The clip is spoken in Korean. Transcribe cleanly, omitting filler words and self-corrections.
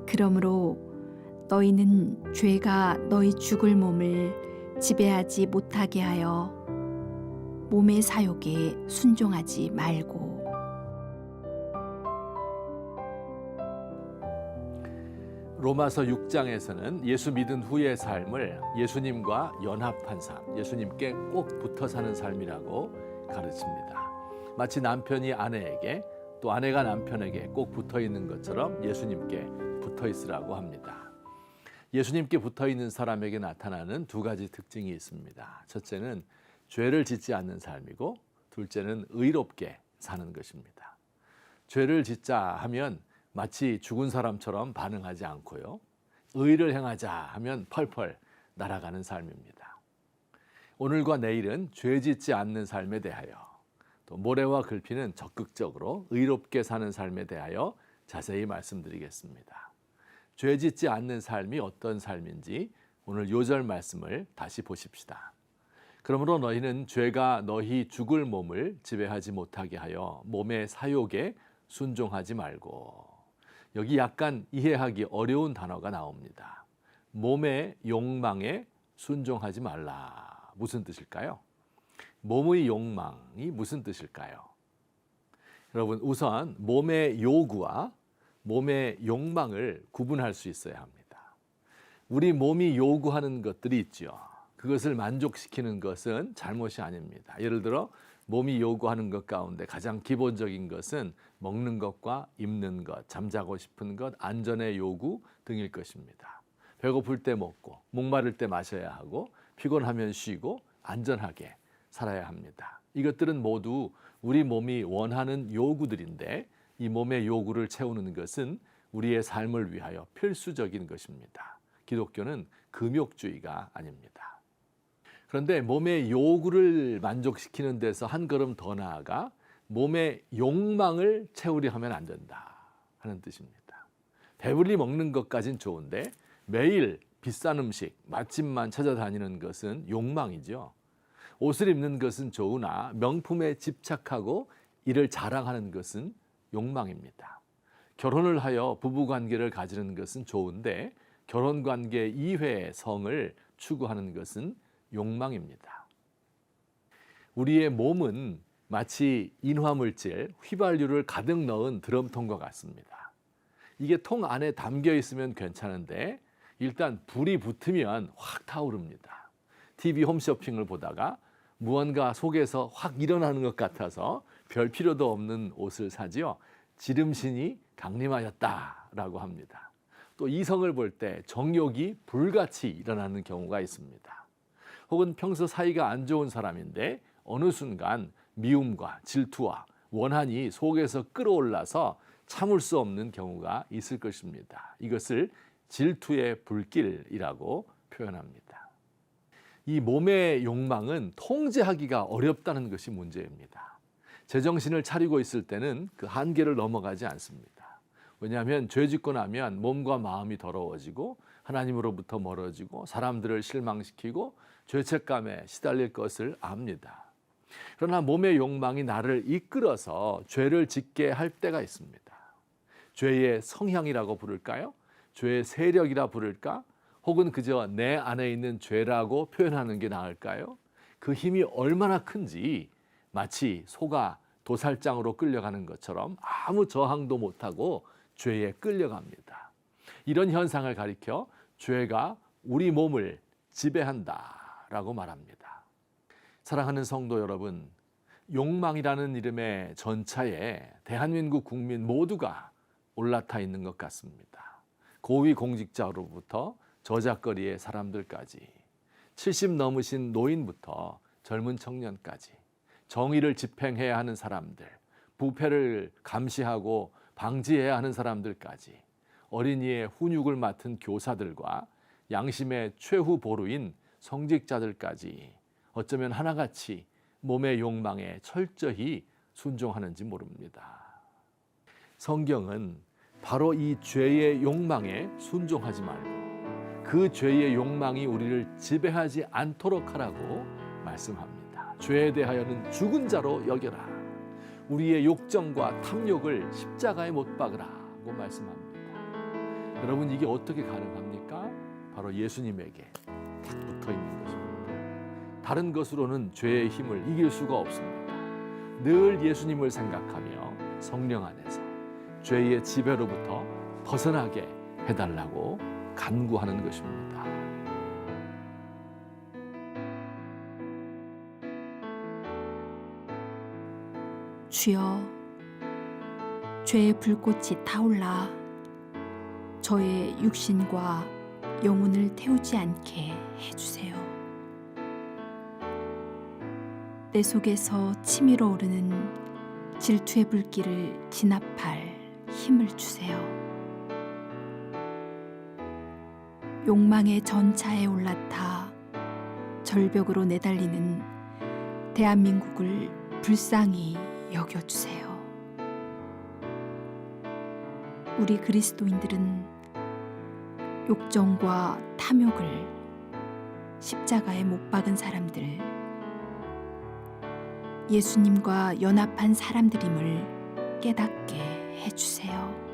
그러므로 너희는 죄가 너희 죽을 몸을 지배하지 못하게 하여 몸의 사욕에 순종하지 말고. 로마서 6장에서는 예수 믿은 후의 삶을 예수님과 연합한 삶, 예수님께 꼭 붙어 사는 삶이라고 가르칩니다. 마치 남편이 아내에게 또 아내가 남편에게 꼭 붙어 있는 것처럼 예수님께 붙어 있으라고 합니다. 예수님께 붙어 있는 사람에게 나타나는 두 가지 특징이 있습니다. 첫째는 죄를 짓지 않는 삶이고, 둘째는 의롭게 사는 것입니다. 죄를 짓자 하면 마치 죽은 사람처럼 반응하지 않고요, 의를 행하자 하면 펄펄 날아가는 삶입니다. 오늘과 내일은 죄 짓지 않는 삶에 대하여, 또 모래와 글피는 적극적으로 의롭게 사는 삶에 대하여 자세히 말씀드리겠습니다. 죄 짓지 않는 삶이 어떤 삶인지 오늘 요절 말씀을 다시 보십시다. 그러므로 너희는 죄가 너희 죽을 몸을 지배하지 못하게 하여 몸의 사욕에 순종하지 말고. 여기 약간 이해하기 어려운 단어가 나옵니다. 몸의 욕망에 순종하지 말라. 무슨 뜻일까요? 몸의 욕망이 무슨 뜻일까요? 여러분, 우선 몸의 요구와 몸의 욕망을 구분할 수 있어야 합니다. 우리 몸이 요구하는 것들이 있죠. 그것을 만족시키는 것은 잘못이 아닙니다. 예를 들어 몸이 요구하는 것 가운데 가장 기본적인 것은 먹는 것과 입는 것, 잠자고 싶은 것, 안전의 요구 등일 것입니다. 배고플 때 먹고 목마를 때 마셔야 하고 피곤하면 쉬고 안전하게 살아야 합니다. 이것들은 모두 우리 몸이 원하는 요구들인데, 이 몸의 요구를 채우는 것은 우리의 삶을 위하여 필수적인 것입니다. 기독교는 금욕주의가 아닙니다. 그런데 몸의 요구를 만족시키는 데서 한 걸음 더 나아가 몸의 욕망을 채우려 하면 안 된다 하는 뜻입니다. 배불리 먹는 것까진 좋은데 매일 비싼 음식, 맛집만 찾아다니는 것은 욕망이죠. 옷을 입는 것은 좋으나 명품에 집착하고 이를 자랑하는 것은 욕망입니다. 결혼을 하여 부부관계를 가지는 것은 좋은데 결혼관계 이외의 성을 추구하는 것은 욕망입니다. 우리의 몸은 마치 인화물질, 휘발유를 가득 넣은 드럼통과 같습니다. 이게 통 안에 담겨 있으면 괜찮은데 일단 불이 붙으면 확 타오릅니다. TV 홈쇼핑을 보다가 무언가 속에서 확 일어나는 것 같아서 별 필요도 없는 옷을 사지요. 지름신이 강림하였다라고 합니다. 또 이성을 볼 때 정욕이 불같이 일어나는 경우가 있습니다. 혹은 평소 사이가 안 좋은 사람인데 어느 순간 미움과 질투와 원한이 속에서 끌어올라서 참을 수 없는 경우가 있을 것입니다. 이것을 질투의 불길이라고 표현합니다. 이 몸의 욕망은 통제하기가 어렵다는 것이 문제입니다. 제정신을 차리고 있을 때는 그 한계를 넘어가지 않습니다. 왜냐하면 죄 짓고 나면 몸과 마음이 더러워지고 하나님으로부터 멀어지고 사람들을 실망시키고 죄책감에 시달릴 것을 압니다. 그러나 몸의 욕망이 나를 이끌어서 죄를 짓게 할 때가 있습니다. 죄의 성향이라고 부를까요? 죄의 세력이라 부를까? 혹은 그저 내 안에 있는 죄라고 표현하는 게 나을까요? 그 힘이 얼마나 큰지 마치 소가 도살장으로 끌려가는 것처럼 아무 저항도 못하고 죄에 끌려갑니다. 이런 현상을 가리켜 죄가 우리 몸을 지배한다라고 말합니다. 사랑하는 성도 여러분, 욕망이라는 이름의 전차에 대한민국 국민 모두가 올라타 있는 것 같습니다. 고위 공직자로부터 저작거리의 사람들까지, 70 넘으신 노인부터 젊은 청년까지, 정의를 집행해야 하는 사람들, 부패를 감시하고 방지해야 하는 사람들까지, 어린이의 훈육을 맡은 교사들과 양심의 최후 보루인 성직자들까지 어쩌면 하나같이 몸의 욕망에 철저히 순종하는지 모릅니다. 성경은 바로 이 죄의 욕망에 순종하지 말고 그 죄의 욕망이 우리를 지배하지 않도록 하라고 말씀합니다. 죄에 대하여는 죽은 자로 여겨라. 우리의 욕정과 탐욕을 십자가에 못 박으라고 말씀합니다. 여러분 이게 어떻게 가능합니까? 바로 예수님에게 딱 붙어 있는 것입니다. 다른 것으로는 죄의 힘을 이길 수가 없습니다. 늘 예수님을 생각하며 성령 안에서 죄의 지배로부터 벗어나게 해달라고 간구하는 것입니다. 주여, 죄의 불꽃이 타올라 저의 육신과 영혼을 태우지 않게 해주세요. 내 속에서 치밀어 오르는 질투의 불길을 진압할 힘을 주세요. 욕망의 전차에 올라타 절벽으로 내달리는 대한민국을 불쌍히 여겨주세요. 우리 그리스도인들은 욕정과 탐욕을 십자가에 못 박은 사람들, 예수님과 연합한 사람들임을 깨닫게 해주세요.